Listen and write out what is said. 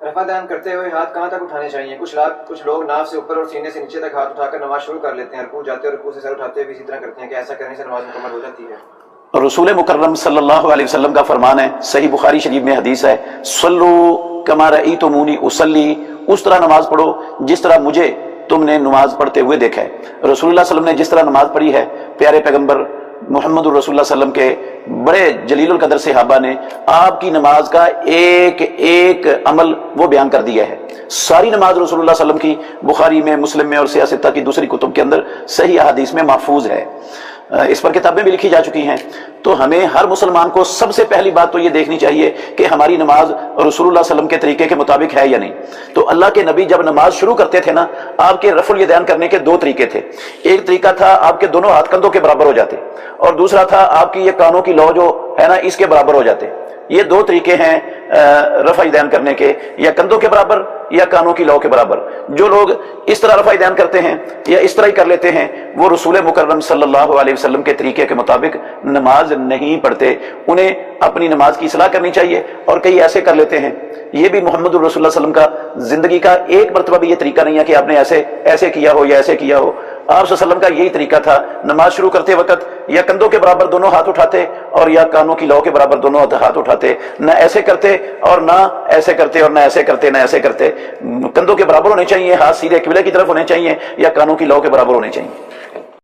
رفع دان کرتے ہوئے ہاتھ کہاں تک اٹھانے چاہیے؟ کچھ لوگ ناف سے اوپر اور سینے سے نیچے تک ہاتھ اٹھا کر نماز شروع کر لیتے ہیں، رکوع جاتے اور رکوع سے سر اٹھاتے ہوئے بھی اسی طرح کرتے ہیں، کہ ایسا کرنے سے نماز مکمل ہو جاتی ہے؟ رسول مکرم صلی اللہ علیہ وسلم کا فرمان ہے، صحیح بخاری شریف میں حدیث ہے، صلو کما رأیتمونی اصلی، اس طرح نماز پڑھو جس طرح مجھے تم نے نماز پڑھتے ہوئے دیکھا ہے۔ رسول اللہ صلی اللہ علیہ وسلم نے جس طرح نماز پڑھی ہے، پیارے پیغمبر محمد الرسول اللہ صلی اللہ علیہ وسلم کے بڑے جلیل القدر صحابہ نے آپ کی نماز کا ایک ایک عمل وہ بیان کر دیا ہے۔ ساری نماز رسول اللہ صلی اللہ علیہ وسلم کی بخاری میں، مسلم میں اور سیاستہ کی دوسری کتب کے اندر صحیح احادیث میں محفوظ ہے، اس پر کتابیں بھی لکھی جا چکی ہیں۔ تو ہمیں ہر مسلمان کو سب سے پہلی بات تو یہ دیکھنی چاہیے کہ ہماری نماز رسول اللہ صلی اللہ علیہ وسلم کے طریقے کے مطابق ہے یا نہیں۔ تو اللہ کے نبی جب نماز شروع کرتے تھے نا، آپ کے رفع الیدین کرنے کے دو طریقے تھے۔ ایک طریقہ تھا آپ کے دونوں ہاتھ کندھوں کے برابر ہو جاتے، اور دوسرا تھا آپ کی یہ کانوں کی لو جو ہے نا اس کے برابر ہو جاتے۔ یہ دو طریقے ہیں رفع الیدین کرنے کے، یا کندھوں کے برابر یا کانوں کی لو کے برابر۔ جو لوگ اس طرح رفع الیدین کرتے ہیں یا اس طرح ہی کر لیتے ہیں، وہ رسول مکرم صلی اللہ علیہ وسلم کے طریقے کے مطابق نماز نہیں پڑھتے۔ انہیں اپنی نماز کی اصلاح کرنی چاہیے، اور کئی ایسے کر لیتے ہیں۔ یہ بھی محمد الرسول اللہ صلی اللہ علیہ وسلم کا زندگی کا ایک مرتبہ بھی یہ طریقہ نہیں ہے کہ آپ نے ایسے کیا ہو یا ایسے کیا ہو۔ آپ صلی اللہ علیہ وسلم کا یہی طریقہ تھا، نماز شروع کرتے وقت یا کندھوں کے برابر دونوں ہاتھ اٹھاتے، اور یا کانوں کی لو کے برابر دونوں ہاتھ اٹھاتے، نہ ایسے کرتے اور نہ ایسے کرتے، اور نہ ایسے کرتے نہ ایسے کرتے۔ کندھوں کے برابر ہونے چاہیے، ہاتھ سیدھے قبلے کی طرف ہونے چاہیے، یا کانوں کی لو کے برابر ہونے چاہیے۔